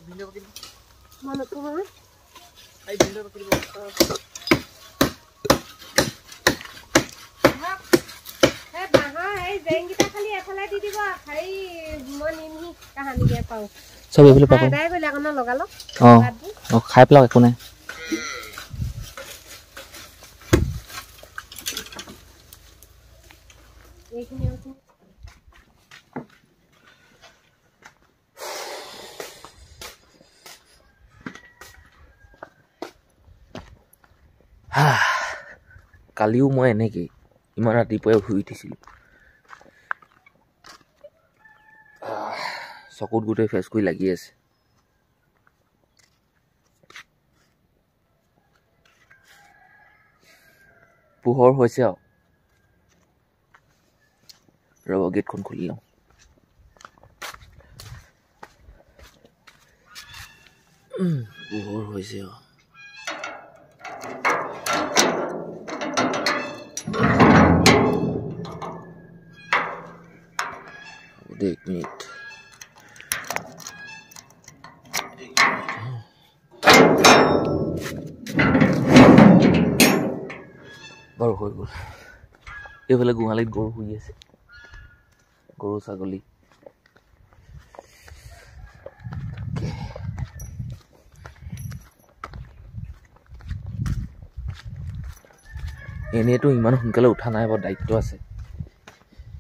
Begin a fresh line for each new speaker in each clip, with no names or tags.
Video কৰি
মনত পৰে
আই ভিডিও কৰি
হে বাহা এই জেংগিটা খালি এফালে দি দিব খাই মই নিমহি কাহানি কে পাও
সব এফালে পাব
দাই কইলা কোন লগালো
অ খাই পেলাও একো নাই
এইখিনি আছে
কালিও মই এনেকৈ ইমান ৰাতিপুৱাই শুই উঠিছিলোঁ চকুত গোটেই ফেচ কৰি লাগি আছে পোহৰ হৈছে আৰু ৰব গেটখন খুলি লওঁ পোহৰ হৈছে আৰু एक मिनट বাৰু হৈ গ'ল এইফালে গোহালিত গৰু শুই আছে গৰু ছাগলী এনেইতো ইমান সোনকালে উঠা নাই বৰ দায়িত্ব আছে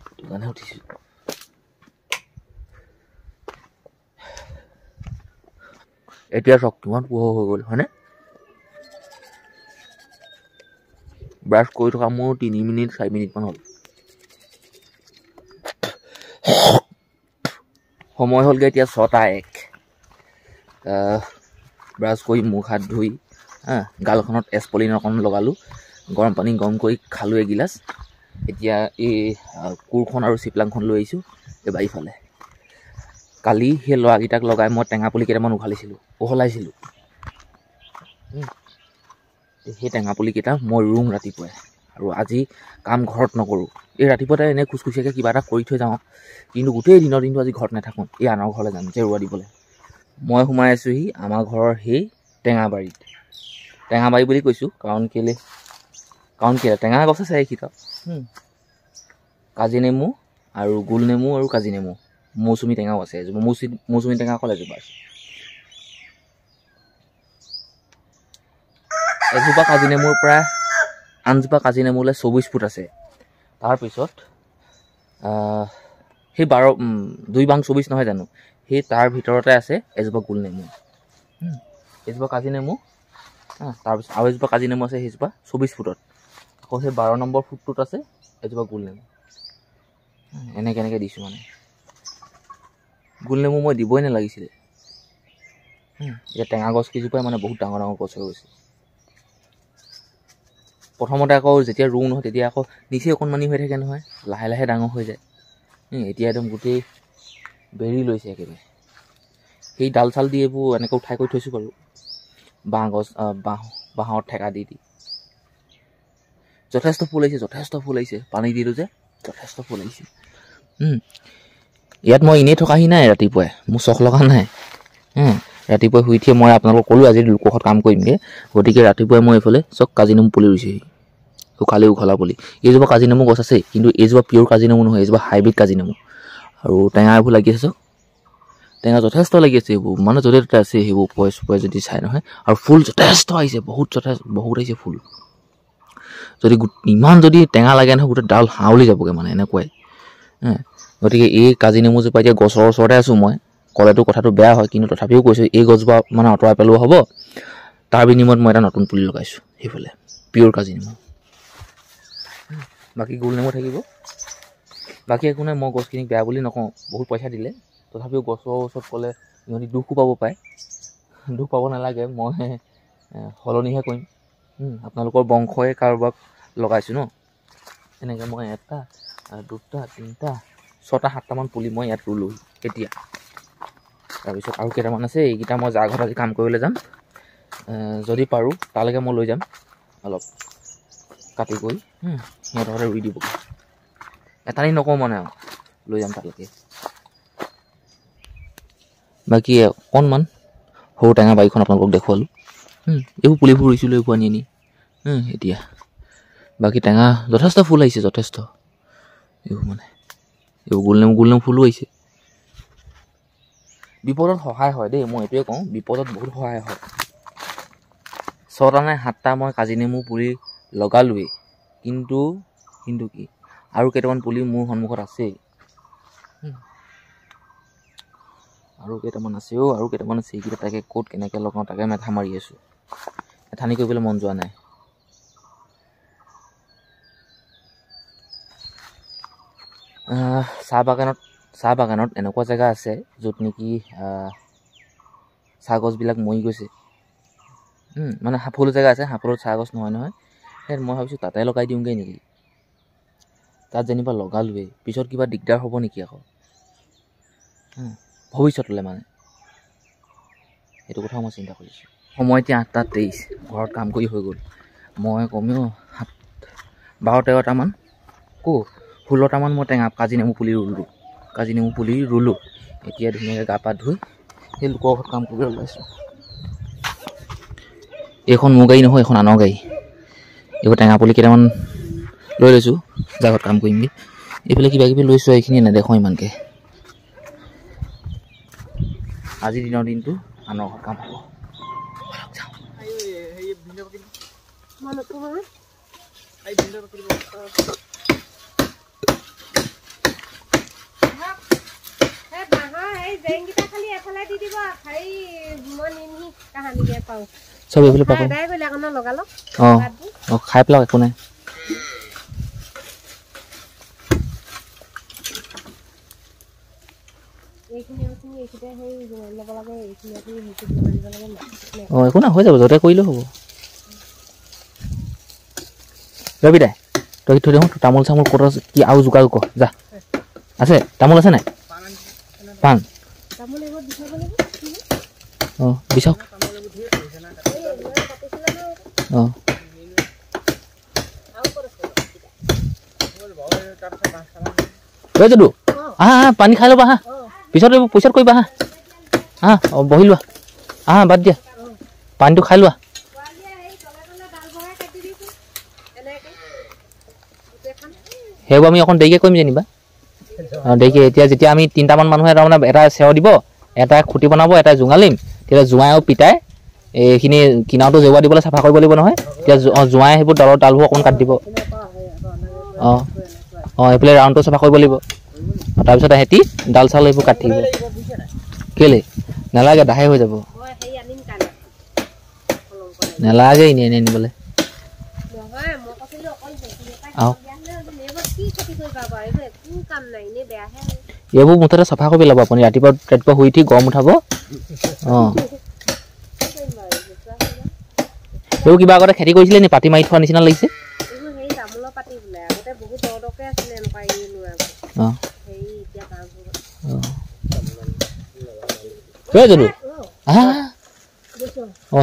সেইটো কাৰণে উঠিছোঁ এতিয়া চক কিমান পোহৰ হৈ গ'ল হয়নে ব্ৰাছ কৰি থকা মোৰ 3 মিনিট 4 মিনিটমান হ'ল সময় হ'লগৈ এতিয়া 6:01 ব্ৰাছ কৰি মুখ হাত ধুই গালখনত এছপলিন অকণ লগালোঁ গৰম পানী গৰম কৰি খালোঁ এগিলাচ এতিয়া এই কোৰখন আৰু চিপলাংখন লৈ আহিছোঁ এই বাৰীফালে কালি সেই ল'ৰাকেইটাক লগাই মই টেঙা পুলি কেইটামান উঘলাইছিলোঁ সেই টেঙা পুলিকেইটা মই ৰুম ৰাতিপুৱাই আৰু আজি কাম ঘৰত নকৰোঁ এই ৰাতিপুৱাতে এনেই খুচখুচীয়াকৈ কিবা এটা কৰি থৈ যাওঁ কিন্তু গোটেই দিনৰ দিনটো আজি ঘৰত নাথাকোঁ এই আনৰ ঘৰলৈ যাম জেৰুৱা দিবলৈ মই সোমাই আছোঁহি আমাৰ ঘৰৰ সেই টেঙাবাৰী বুলি কৈছোঁ কাৰণ কেলে টেঙা গছ আছে এইকেইটা কাজি নেমু আৰু গোল নেমু আৰু কাজি নেমু মৌচুমী টেঙাও আছে এজোপা মৌচুমী টেঙা অকল এজোপা আছে এজোপা কাজি নেমুৰ পৰা আনজোপা কাজি নেমুলৈ 24 ফুট আছে তাৰপিছত সেই 2 বাং 24 নহয় জানো সেই তাৰ ভিতৰতে আছে এজোপা গোল নেমু এজোপা কাজি নেমু তাৰপিছত আৰু এজোপা কাজি নেমু আছে সেইজোপা 24 ফুটত আকৌ সেই 12 নম্বৰ ফুটটোত আছে এজোপা গোল নেমু এনেকৈ দিছোঁ মানে গোল নেমু মই দিবই নালাগিছিলে এতিয়া টেঙা গছ কেইজোপাই মানে বহুত ডাঙৰ ডাঙৰ গছ হৈ গৈছে প্ৰথমতে আকৌ যেতিয়া ৰুওঁ নহয় তেতিয়া আকৌ নিচেই অকণমানি হৈ থাকে নহয় লাহে লাহে ডাঙৰ হৈ যায় এতিয়া একদম গোটেই বেৰি লৈছে একেবাৰে সেই ডাল চাল দি এইবোৰ এনেকৈ উঠাই কৰি থৈছোঁ বাৰু বাঁহৰ ঠেকা দি যথেষ্ট ফুল আহিছে পানী দিলোঁ যে যথেষ্ট ফুল আহিছে ইয়াত মই এনেই থকাহি নাই ৰাতিপুৱাই মোৰ চখ লগা নাই ৰাতিপুৱাই শুই উঠিয়ে মই আপোনালোকক ক'লোঁ আজি লোকঘৰত কাম কৰিমগৈ গতিকে ৰাতিপুৱাই মই এইফালে চব কাজি নেমু পুলি ৰুইছোঁহি উঘলা পুলি এইজোপা কাজি নেমু গছ আছে কিন্তু এইজোপা পিয়'ৰ কাজি নেমু নহয় এইজোপা হাইব্ৰিড কাজি নেমু আৰু টেঙা এইবোৰ লাগি আছে চব টেঙা যথেষ্ট লাগি আছে এইবোৰ মানে য'তে ত'তে আছে সেইবোৰ ওপৰে যদি চাই নহয় আৰু ফুল যথেষ্ট আহিছে বহুত আহিছে ফুল ইমান যদি টেঙা লাগে নহয় গোটেই ডাল হাউলি যাবগৈ মানে এনেকুৱাই গতিকে এই কাজি নেমুজোপা এতিয়া গছৰ ওচৰতে আছোঁ মই ক'লেতো কথাটো বেয়া হয় কিন্তু তথাপিও কৈছোঁ এই গছজোপা মানে আঁতৰাই পেলোৱা হ'ব তাৰ বিনিময়ত মই এটা নতুন পুলি লগাইছোঁ সেইফালে পিয়'ৰ কাজি নেমু বাকী গোল নেমু থাকিব বাকী একো নাই মই গছখিনিক বেয়া বুলি নকওঁ বহুত পইচা দিলে তথাপিও গছৰ ওচৰত ক'লে ইহঁতি দুখো পাব পাৰে দুখ পাব নালাগে মই সলনিহে কৰিম আপোনালোকৰ বংশই কাৰোবাক লগাইছোঁ ন এনেকৈ মই 1টা 2টা 3টা 6টা 7টামান পুলি মই ইয়াত ৰুলোঁ এতিয়া তাৰপিছত আৰু কেইটামান আছে এইকেইটা মই যাৰ ঘৰত আজি কাম কৰিবলৈ যাম যদি পাৰোঁ তালৈকে মই লৈ যাম অলপ কাটি কৰি সিহঁতৰ ঘৰতে ৰুই দিব এটানি নকওঁ মানে আৰু লৈ যাম তালৈকে বাকী অকণমান সৰু টেঙা বাৰীখন আপোনালোকক দেখুৱালোঁ। এইবোৰ পুলিবোৰ ৰুইছিলোঁ এইবোৰ আনি এতিয়া বাকী টেঙা যথেষ্ট ফুল আহিছে, যথেষ্ট। এইবোৰ মানে এইবোৰ গোলনেমু ফুলো আহিছে। বিপদত সহায় হয় দেই, মই এইটোৱে কওঁ, বিপদত বহুত সহায় হয়। 6টা নে 7টা মই কাজি নেমু পুলি লগালোৱেই, কিন্তু কি আৰু কেইটামান পুলি মোৰ সন্মুখত আছেই, আৰু কেইটামান আছেও, এইকেইটা তাকে ক'ত কেনেকৈ লগাওঁ তাকে মেথা মাৰি আছোঁ। এঠানি কৰিবলৈ মন যোৱা নাই। চাহ বাগানত এনেকুৱা জেগা আছে য'ত নেকি চাহ গছবিলাক মৰি গৈছে। মানে হাফলু জেগা আছে, হাফলত চাহ গছ নহয়। সেই মই ভাবিছোঁ তাতে লগাই দিওঁগৈ নেকি। তাত যেনিবা লগালোৱেই, পিছত কিবা দিগদাৰ হ'ব নেকি আকৌ ভৱিষ্যতলৈ, মানে সেইটো কথাও মই চিন্তা কৰিছোঁ। সময় এতিয়া 8:23, ঘৰত কাম কৰি হৈ গ'ল। মই কমেও 12-13টামান 16টামান মই কাজি নেমু পুলি ৰুলোঁ। এতিয়া ধুনীয়াকৈ গা পা ধুই সেই লোকৰ ঘৰত কাম কৰিবলৈ ওলাইছোঁ। এইখন মোৰ গাড়ী নহয়, এইখন আনৰ গাড়ী। এইবোৰ টেঙা পুলি কেইটামান লৈ লৈছোঁ, জাগত কাম কৰিমগৈ। এইফালে কিবা কিবি লৈছোঁ, এইখিনি নেদেখোঁ ইমানকৈ। আজিৰ দিনটো আনৰ ঘৰত কাম হ'ব। চব এইফালে পাব। খাই পেলাওক, একো নাই। একো নাই, হৈ যাব, য'তে কৰিলেও হ'ব। ৰবি দাই, তই থৈ দিওঁ, তামোল চামোল ক'ত আছে, কি আৰু যোগাৰ কৰ, যা। আছে তামোল আছে নাই? পাণ বিচাৰক। যদু আহা পানী খাই ল'বা, পিছত কৰিবা, বহি লোৱা, বাদ দিয়া, পানীটো খাই লোৱা। সেইবোৰ আমি অকণ দেৰিকৈ কৰিম যেনিবা, দেৰিকৈ। এতিয়া যেতিয়া আমি 3টামান মানুহে তাৰমানে এটা চেৱ দিব, এটা খুঁটি বনাব, এটা জোঙালিম, তেতিয়া জোঁৱাই আৰু পিতাই এইখিনি কিনাৰটো জেওৱা দিবলৈ চাফা কৰিব লাগিব নহয়। এতিয়া জোঁৱাই সেইবোৰ ডালবোৰ অকণ কাটি দিব। এইফালে ৰাউণ্ডটো চাফা কৰিব লাগিব। তাৰপিছত সিহঁতি ডাল চাল এইবোৰ কাটি দিব। কেলে নালাগে, দাহে হৈ যাব, নালাগে এনেই আনিবলৈ। এইবোৰ মুঠতে চাফা কৰি পেলাব আপুনি। ৰাতিপুৱা শুই উঠি গৰম উঠাব। এইবোৰ কিবা আগতে খেতি কৰিছিলে নি? পাতি মাৰি থোৱা নিচিনা লাগিছে।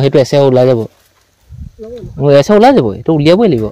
সেইটো এছে ওলাই যাব, এইটো উলিয়াবই লাগিব।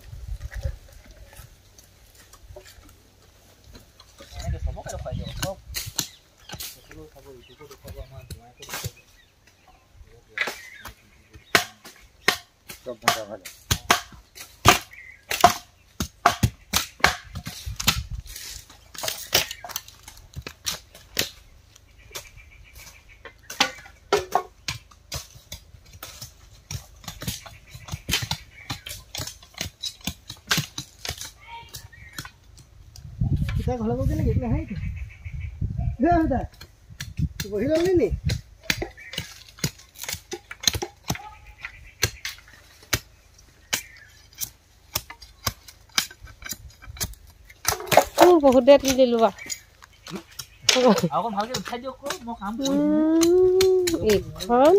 বহুত দেৰি তুলি দিলো
ভালকে উঠাই দিয়ক, মই কাম কৰিম।
এইখন